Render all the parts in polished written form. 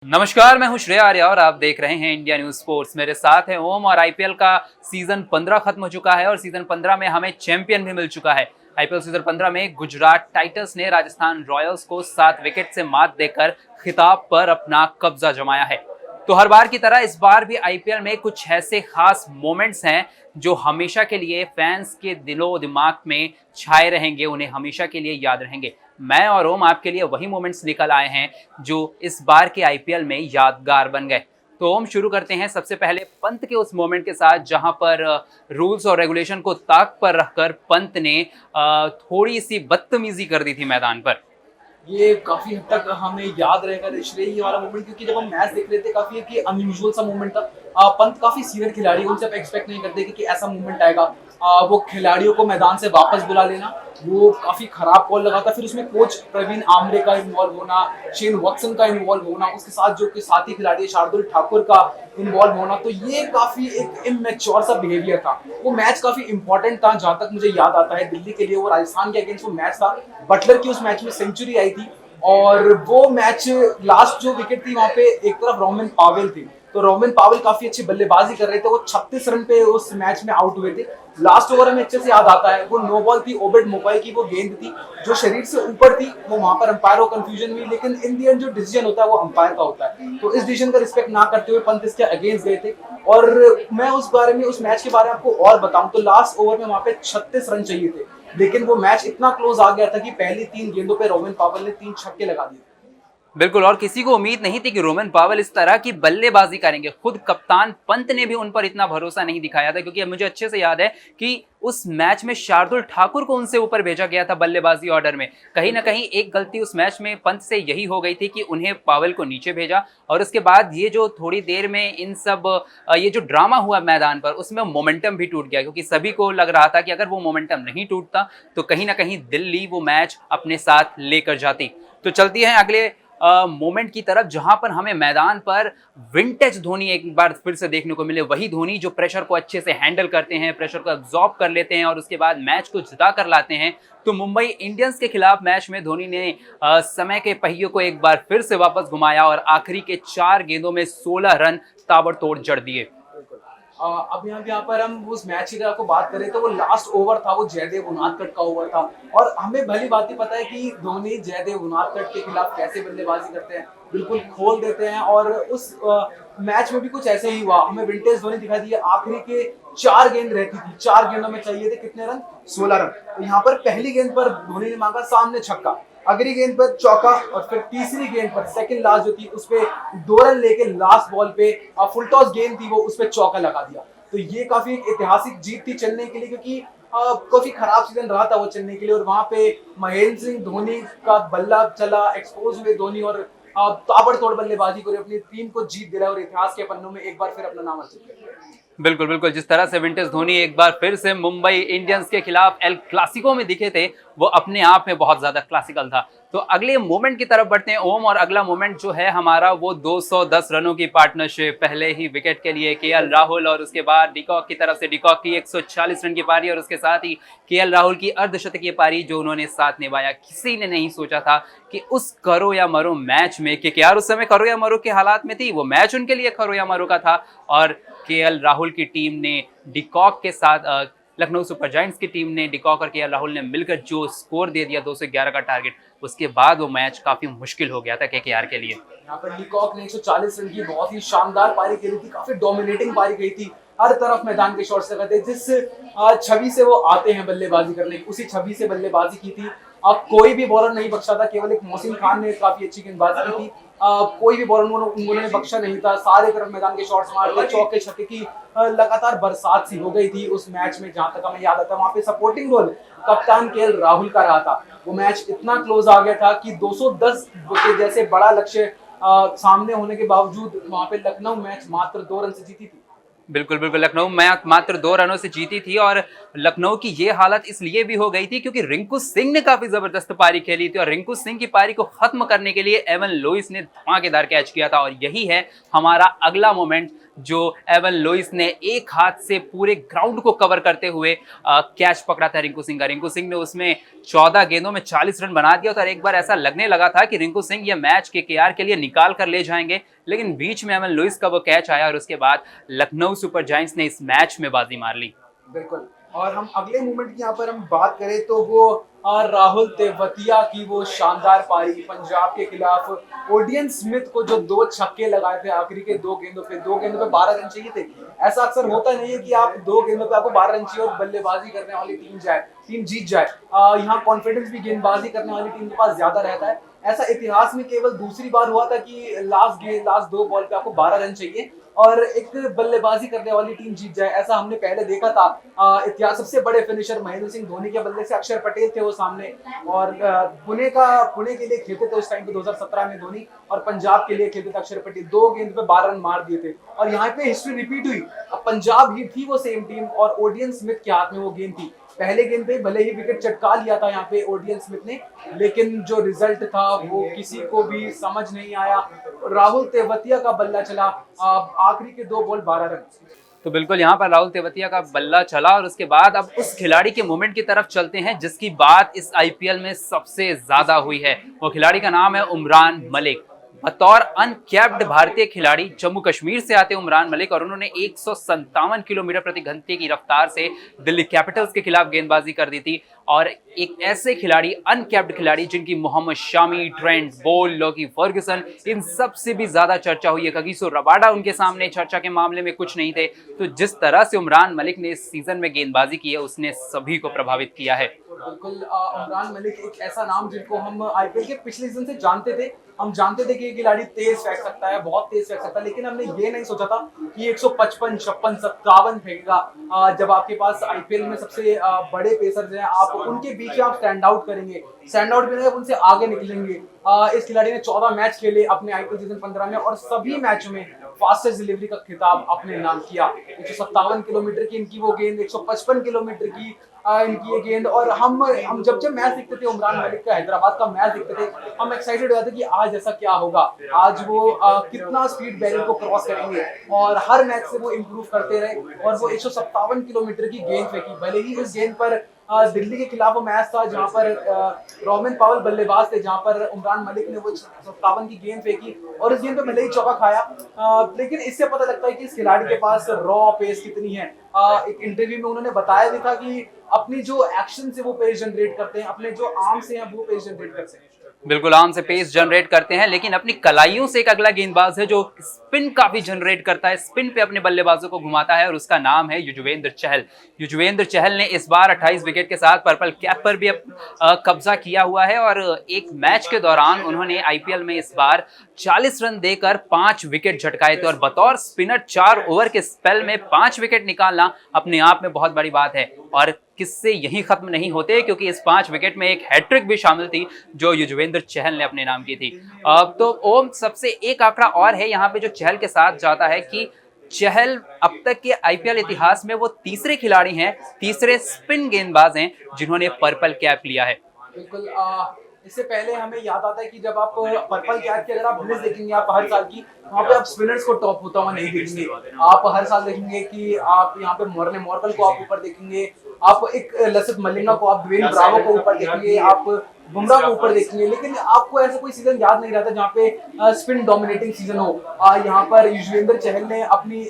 नमस्कार, मैं हूं श्रेया आर्या और आप देख रहे हैं इंडिया न्यूज स्पोर्ट्स। मेरे साथ है ओम और आईपीएल का सीजन 15 खत्म हो चुका है और सीजन 15 में हमें चैंपियन भी मिल चुका है। आईपीएल सीजन 15 में गुजरात टाइटंस ने राजस्थान रॉयल्स को 7 विकेट से मात देकर खिताब पर अपना कब्जा जमाया है। तो हर बार की तरह इस बार भी आईपीएल में कुछ ऐसे खास मोमेंट्स हैं जो हमेशा के लिए फैंस के दिलो दिमाग में छाए रहेंगे, उन्हें हमेशा के लिए याद रहेंगे। मैं और ओम आपके लिए वही मोमेंट्स निकल आए हैं जो इस बार के आईपीएल में यादगार बन गए। तो ओम, शुरू करते हैं सबसे पहले पंत के उस मोमेंट के साथ जहां पर रूल्स और रेगुलेशन को ताक पर रखकर पंत ने थोड़ी सी बदतमीजी कर दी थी मैदान पर। ये काफी हद तक हमें याद रहेगा श्रेय ये वाला मोमेंट, क्योंकि जब हम मैच देख रहे थे काफी एक अनयूजुअल सा मोमेंट था। पंत काफी सीनियर खिलाड़ी, उनसे आप एक्सपेक्ट नहीं करते कि ऐसा मोमेंट आएगा। वो खिलाड़ियों को मैदान से वापस बुला लेना, वो काफी खराब कॉल लगा था। फिर उसमें कोच प्रवीण आमरे का इन्वॉल्व होना, शेन वॉटसन का इन्वॉल्व होना, उसके साथ जो कि साथी खिलाड़ी शार्दुल ठाकुर का इन्वॉल्व होना, तो ये काफी एक इमेच्योर सा बिहेवियर था। वो मैच काफी इंपॉर्टेंट था जहां तक मुझे याद आता है दिल्ली के लिए। वो राजस्थान के अगेंस्ट वो मैच था, बटलर की उस मैच में सेंचुरी आई थी और वो मैच लास्ट जो विकेट थी वहां पे एक तरफ रोमन पावेल थी, तो रोमन पावेल काफी अच्छी बल्लेबाजी कर रहे थे। वो 36 रन पे उस मैच में आउट हुए थे। लास्ट ओवर हमें अच्छे से याद आता है, वो नो बॉल थी, ओबेड मोबाइल की वो गेंद थी जो शरीर से ऊपर थी। वो वहां पर अंपायर को कंफ्यूजन हुई, लेकिन इन दी एंड जो डिसीजन होता है वो अंपायर का होता है। तो इस डिसीजन का रिस्पेक्ट ना करते हुए पंत इसके अगेंस्ट गए थे। और मैं उस बारे में, उस मैच के बारे में आपको और बताऊं तो लास्ट ओवर में वहां पे 36 रन चाहिए थे, लेकिन वो मैच इतना क्लोज आ गया था कि पहली 3 गेंदों पे रोमन पावेल ने 3 छक्के लगा दिए। बिल्कुल, और किसी को उम्मीद नहीं थी कि रोमन पावेल इस तरह की बल्लेबाजी करेंगे। खुद कप्तान पंत ने भी उन पर इतना भरोसा नहीं दिखाया था, क्योंकि मुझे अच्छे से याद है कि उस मैच में शार्दुल ठाकुर को उनसे ऊपर भेजा गया था बल्लेबाजी ऑर्डर में। कहीं ना कहीं एक गलती उस मैच में पंत से यही हो गई थी कि उन्हें पावेल को नीचे भेजा, और उसके बाद ये जो थोड़ी देर में इन सब ये जो ड्रामा हुआ मैदान पर, उसमें मोमेंटम भी टूट गया, क्योंकि सभी को लग रहा था कि अगर वो मोमेंटम नहीं टूटता तो कहीं ना कहीं दिल्ली वो मैच अपने साथ लेकर जाती। तो चलती है अगले मोमेंट की तरफ, जहां पर हमें मैदान पर विंटेज धोनी एक बार फिर से देखने को मिले। वही धोनी जो प्रेशर को अच्छे से हैंडल करते हैं, प्रेशर को अब्सॉर्ब कर लेते हैं और उसके बाद मैच को जिता कर लाते हैं। तो मुंबई इंडियंस के खिलाफ मैच में धोनी ने समय के पहियों को एक बार फिर से वापस घुमाया और आखिरी के 4 गेंदों में 16 रन ताबड़तोड़ जड़ दिए। अब यहाँ पर हम उस मैच की आपको बात करें तो वो लास्ट ओवर था, वो जयदेव उनादकट का ओवर था। और हमें भली बात ही पता है कि धोनी जयदेव उनादकट के खिलाफ कैसे बल्लेबाजी करते हैं, बिल्कुल खोल देते हैं। और उस मैच में भी कुछ ऐसे ही हुआ, हमें विंटेज धोनी दिखाई दिए। आखिरी के 4 गेंद रहती थी, 4 गेंदों में चाहिए थे कितने रन? 16 रन। तो यहाँ पर पहली गेंद पर धोनी ने मांगा सामने छक्का, अगली गेंद पर चौका, और फिर तीसरी गेंद पर सेकंड लास्ट जो थी उस पे 2 रन लेके लास्ट बॉल पे फुल टॉस गेंद थी वो उस पे चौका लगा दिया। तो ये काफी एक ऐतिहासिक जीत थी चेन्नई के लिए, क्योंकि काफी खराब सीजन रहा था वो चेन्नई के लिए। और वहां पे महेंद्र सिंह धोनी का बल्ला चला, एक्सपोज हुए धोनी और ताबड़तोड़ बल्लेबाजी कर अपनी टीम को जीत दिलाया और इतिहास के पन्नों में एक बार फिर अपना नाम अर्जित कर लिया। बिल्कुल बिल्कुल, जिस तरह से विंटेज धोनी एक बार फिर से मुंबई इंडियंस के खिलाफ एल क्लासिको में दिखे थे, वो अपने आप में बहुत ज्यादा क्लासिकल था। तो अगले मोमेंट की तरफ बढ़ते हैं ओम, और अगला मोमेंट जो है हमारा वो 210 रनों की पार्टनरशिप। पहले ही विकेट के लिए केएल राहुल, और उसके बाद डिकॉक की तरफ से डिकॉक की 140 रन की पारी, और उसके साथ ही केएल राहुल की अर्धशतकीय पारी जो उन्होंने साथ निभाया। किसी ने नहीं सोचा था कि उस करो या मरो मैच में, कि यार उस समय करो या मरो के हालात में थी, वो मैच उनके लिए करो या मरो का था। और केएल राहुल की टीम ने डिकॉक के साथ, लखनऊ सुपर जायंट्स की टीम ने डिकॉक और केएल राहुल ने मिलकर जो स्कोर दे दिया 211 का टारगेट, उसके बाद वो मैच काफी मुश्किल हो गया था केकेआर के लिए। यहाँ पर डिकॉक ने 140 रन की बहुत ही शानदार पारी खेली थी, काफी डोमिनेटिंग पारी गई थी, हर तरफ मैदान के शॉट्स लगे थे। जिस छवि से वो आते हैं बल्लेबाजी करने, उसी छवि से बल्लेबाजी की थी। अब कोई भी बॉलर नहीं बख्शा था, केवल एक मोहसिन खान ने काफी अच्छी गेंदबाजी की थी। कोई भी बॉलर उन्होंने बख्शा नहीं था, सारे तरफ मैदान के शॉट्स मारते, चौके छक्के की लगातार बरसात सी हो गई थी उस मैच में। जहां तक हमें याद आता है वहां पे सपोर्टिंग रोल कप्तान केएल राहुल का रहा था। वो मैच इतना क्लोज आ गया था कि 210 के जैसे बड़ा लक्ष्य सामने होने के बावजूद वहां पे लखनऊ मैच मात्र 2 रन से जीती थी। बिल्कुल बिल्कुल, लखनऊ मैच मात्र 2 रनों से जीती थी, और लखनऊ की ये हालत इसलिए भी हो गई थी क्योंकि रिंकू सिंह ने काफी जबरदस्त पारी खेली थी, और रिंकू सिंह की पारी को खत्म करने के लिए एवन लुइस ने धमाकेदार कैच किया था। और यही है हमारा अगला मोमेंट, जो एवन लुइस ने एक हाथ से पूरे ग्राउंड को कवर करते हुए कैच पकड़ा था रिंकू सिंह का। रिंकू सिंह ने उसमें 14 गेंदों में 40 रन बना दिया था और एक बार ऐसा लगने लगा था कि रिंकू सिंह ये मैच केकेआर के लिए निकाल कर ले जाएंगे, लेकिन बीच में एवन लुइस का वो कैच आया और उसके बाद लखनऊ सुपर जायंट्स ने इस मैच में बाजी मार ली। बिल्कुल। और हम अगले मूवमेंट की यहाँ पर हम बात करें तो वो राहुल तेवतिया की वो शानदार पारी पंजाब के खिलाफ। ओडियन स्मिथ को जो 2 छक्के लगाए थे आखिरी के 2 गेंदों पे 12 रन चाहिए थे। ऐसा अक्सर होता नहीं है कि आप 2 गेंदों पे आपको 12 रन चाहिए और बल्लेबाजी करने वाली टीम जीत जाए। यहाँ कॉन्फिडेंस भी गेंदबाजी करने वाली टीम के पास ज्यादा रहता है। ऐसा इतिहास में केवल दूसरी बार हुआ था कि लास्ट 2 बॉल पे आपको 12 रन चाहिए और एक बल्लेबाजी करने वाली टीम जीत जाए। ऐसा हमने पहले देखा था। इतिहास सबसे बड़े फिनिशर महेंद्र सिंह धोनी के बल्ले से अक्षर पटेल थे वो सामने, और पुणे के लिए खेलते थे उस टाइम पे 2017 में धोनी, और पंजाब के लिए खेलते थे अक्षर पटेल। 2 गेंद पे 12 रन मार दिए थे और यहाँ पे हिस्ट्री रिपीट हुई। अब पंजाब ही थी वो सेम टीम और ओडियन स्मिथ के हाथ में वो गेंद थी। पहले गेंद पे भले ही विकेट चटका लिया था यहाँ पे ओडियन स्मिथ ने, लेकिन जो रिजल्ट था वो किसी को भी समझ नहीं आया। राहुल तेवतिया का बल्ला चला, आखिरी के 2 बॉल 12 रन। तो बिल्कुल यहाँ पर राहुल तेवतिया का बल्ला चला और उसके बाद अब उस खिलाड़ी के मूवमेंट की तरफ चलते हैं जिसकी बात इस आईपीएल में सबसे ज्यादा हुई है। वो खिलाड़ी का नाम है उमरान मलिक। बतौर अनकैप्ड भारतीय खिलाड़ी जम्मू कश्मीर से आते उमरान मलिक और उन्होंने 157 किलोमीटर प्रति घंटे की रफ्तार से दिल्ली कैपिटल्स के खिलाफ गेंदबाजी कर दी थी। और एक ऐसे खिलाड़ी, अनकैप्ड खिलाड़ी जिनकी Mohammed Shami, Trent Boult, Lockie Ferguson, इन सब से भी ज्यादा चर्चा हुई है। कगिसो रबाडा उनके सामने चर्चा के मामले में कुछ नहीं थे। तो जिस तरह से उमरान मलिक ने इस सीजन में गेंदबाजी की है उसने सभी को प्रभावित किया है। बिल्कुल। उमरान मलिक एक ऐसा नाम जिनको हम आईपीएल के पिछले सीजन से जानते थे। हम जानते थे कि ये खिलाड़ी तेज फेंक सकता है, बहुत तेज फेंक सकता है, लेकिन हमने ये नहीं सोचा था कि 155, 56, 57 फेंकेगा। जब आपके पास आईपीएल में सबसे बड़े पेसर्स हैं, आप उनके बीच में आप स्टैंड आउट करेंगे, स्टैंड आउट भी उनसे आगे निकलेंगे। इस खिलाड़ी ने 14 मैच खेले अपने आईपीएल सीजन 15 में और सभी मैचों में फास्टेस्ट डिलीवरी का खिताब अपने नाम किया। 157 किलोमीटर की इनकी वो गेंद, 155 किलोमीटर की इनकी ये गेंद। और हम जब मैच देखते थे उमरान मलिक का, हैदराबाद का मैच देखते थे, हम एक्साइटेड हो जाते कि आज ऐसा क्या होगा, आज वो कितना स्पीड बैरियर को क्रॉस करेंगे। और हर मैच से वो इम्प्रूव करते रहे और वो 157 किलोमीटर की गेंद फेंकी। भले ही उस गेंद पर दिल्ली के खिलाफ वो मैच था जहां पर रोमन पावल बल्लेबाज थे, जहां पर उमरान मलिक ने वो 57 की गेंद फेंकी और इस गेंद पे भले ही चौका खाया, लेकिन इससे पता लगता है कि इस खिलाड़ी के पास रॉ पेस कितनी है। एक इंटरव्यू में उन्होंने बताया भी था कि अपनी जो एक्शन से वो पेस जनरेट करते हैं, अपने जो आर्म से हैं वो पेस जनरेट करते हैं। बिल्कुल आर्म से पेस जनरेट करते हैं, लेकिन अपनी कलाइयों से एक अगला गेंदबाज है जो स्पिन काफी जनरेट करता है, स्पिन पे अपने बल्लेबाजों को घुमाता है और उसका नाम है युजवेंद्र चहल। युजवेंद्र चहल ने इस बार 28 विकेट के साथ पर्पल कैप पर भी कब्जा किया हुआ है और एक मैच के दौरान उन्होंने आईपीएल में इस बार 40 रन देकर 5 विकेट झटकाए थे। और बतौर स्पिनर 4 ओवर के स्पेल में 5 विकेट निकालना अपने आप में बहुत बड़ी बात है। और किस्से यही खत्म नहीं होते क्योंकि इस 5 विकेट में एक हैट्रिक भी शामिल थी जो युजवेंद्र चहल ने अपने नाम की थी। अब तो ओम सबसे एक आंकड़ा और है यहाँ पे जो चहल के साथ जाता है कि चहल अब तक के आईपीएल इतिहास में वो तीसरे खिलाड़ी हैं, तीसरे स्पिन गेंदबाज हैं जिन्होंने पर्पल कैप लिया है। बिल्कुल। इससे पहले हमें याद आता है कि जब आप पर्पल कैप की अगर आप लिस्ट देखेंगे आप हर साल की, वहाँ पे आप स्पिनर्स को टॉप होता हुआ नहीं देखेंगे। आप हर साल देखेंगे कि आप यहाँ पे मॉर्ने मॉर्कल को आप ऊपर देखेंगे, आप एक लसित मलिंगा को, आप ड्वेन ब्रावो को ऊपर देखेंगे, आप बुमराह को ऊपर देखेंगे, लेकिन आपको ऐसा कोई सीजन याद नहीं रहता जहाँ पे स्पिन डोमिनेटिंग सीजन हो। यहाँ पर युजवेंद्र चहल ने अपनी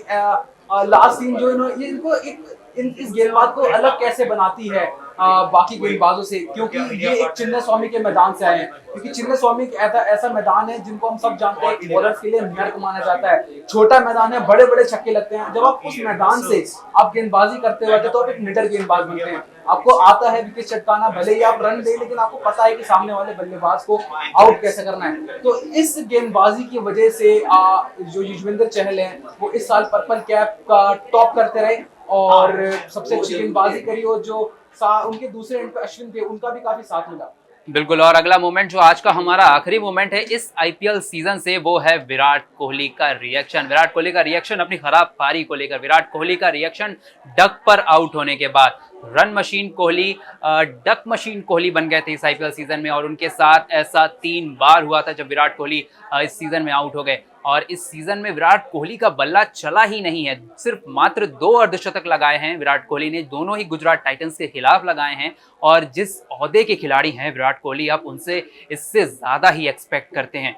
लास्ट सीन जो इनको इस गेंदबाज को अलग कैसे बनाती है बाकी गेंदबाजों से, क्योंकि ये एक चिन्ह स्वामी के मैदान से आए हैं। क्योंकि चिन्ह स्वामी ऐसा मैदान है जिनको हम सब जानते हैं बॉलर्स के लिए नर्क माना जाता है। छोटा मैदान है, बड़े बड़े छक्के लगते हैं। जब आप उस मैदान से आप गेंदबाजी करते हुए तो आप एक निडर गेंदबाज बनते हैं। आपको आता है विकेट चटकाना, भले ही आप रन दे, लेकिन आपको पता है कि सामने वाले बल्लेबाज को आउट कैसे करना है। तो इस गेंदबाजी की वजह से जो युजवेंद्र चहल है वो इस साल पर्पल कैप का टॉप करते रहे और सबसे अच्छी गेंदबाजी करी। और जो उनके दूसरे एंड पे अश्विन थे, उनका भी काफी साथ मिला। बिल्कुल। और अगला मोमेंट जो आज का हमारा आखिरी मोमेंट है इस आईपीएल सीजन से, वो है विराट कोहली का रिएक्शन। विराट कोहली का रिएक्शन अपनी खराब पारी को लेकर, विराट कोहली का रिएक्शन डक पर आउट होने के बाद। Run machine Kohli duck machine Kohli बन गए थे इस आईपीएल सीजन में और उनके साथ ऐसा 3 बार हुआ था जब विराट कोहली इस सीजन में आउट हो गए। और इस सीजन में विराट कोहली का बल्ला चला ही नहीं है। सिर्फ मात्र 2 अर्धशतक लगाए हैं विराट कोहली ने, दोनों ही गुजरात टाइटंस के खिलाफ लगाए हैं। और जिस ओहदे के खिलाड़ी हैं विराट कोहली, आप उनसे इससे ज्यादा ही एक्सपेक्ट करते हैं।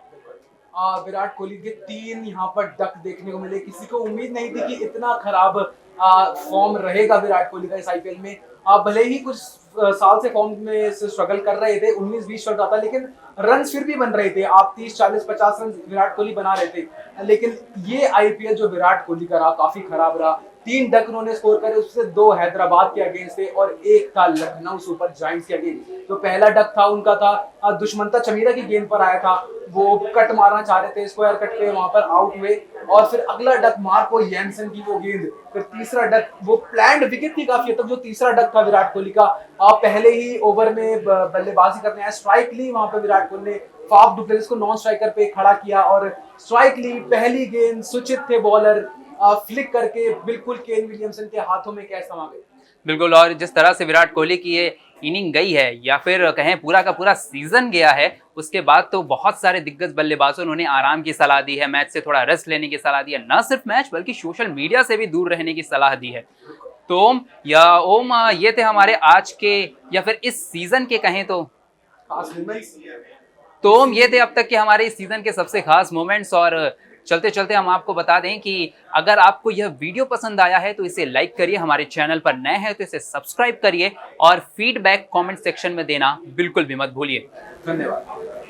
विराट कोहली के 3 यहाँ पर डक देखने को मिले। किसी को उम्मीद नहीं थी कि इतना खराब फॉर्म रहेगा विराट कोहली का इस आईपीएल में। भले ही कुछ साल से फॉर्म में से स्ट्रगल कर रहे थे, 19-20 चल रहा था, लेकिन रन फिर भी बन रहे थे। आप 30, 40, 50 रन विराट कोहली बना रहे थे। लेकिन ये आईपीएल जो विराट कोहली का रहा काफी खराब रहा। 3 डक उन्होंने स्कोर करे, उससे 2 हैदराबाद के अगेंस्ट थे और 1 था लखनऊ सुपर जायंट्स के अगेंस्ट। जो पहला डक था उनका था दुष्मंता चमीरा की गेंद पर आया था, वो कट मारना चाह रहे थे, स्क्वायर कट पे वहां पर आउट हुए। और फिर अगला डक मार्को यैनसन की वो गेंद, फिर तीसरा डक वो प्लान्ड विकेट थी काफी हद तक। जो तीसरा डक था विराट कोहली का, पहले ही ओवर में बल्लेबाजी करने आया, स्ट्राइक ली वहां पर विराट कोहली ने, फाफ डुप्लेसिस को नॉन स्ट्राइकर पे खड़ा किया और स्ट्राइक ली। पहली गेंद सुचित थे बॉलर, फ्लिक करके बिल्कुल केन विलियमसन के हाथों में कैच समा गए। बिल्कुल, और जिस तरह से विराट कोहली की ये इनिंग गई है, या फिर कहें पूरा का पूरा सीजन गया है, उसके बाद तो बहुत सारे दिग्गज बल्लेबाजों ने आराम की सलाह दी है, मैच से थोड़ा रेस्ट लेने की सलाह दी है, न सिर्फ मैच बल्कि सोशल मीडिया से भी दूर रहने की सलाह दी है। तो ओम, ये थे हमारे आज के या फिर इस सीजन के कहें तो खास मोमेंट्स। तो ओम, ये थे अब तक के हमारे इस सीजन के सबसे खास मोमेंट्स। और चलते चलते हम आपको बता दें कि अगर आपको यह वीडियो पसंद आया है तो इसे लाइक करिए, हमारे चैनल पर नए हैं तो इसे सब्सक्राइब करिए और फीडबैक कमेंट सेक्शन में देना बिल्कुल भी मत भूलिए। धन्यवाद।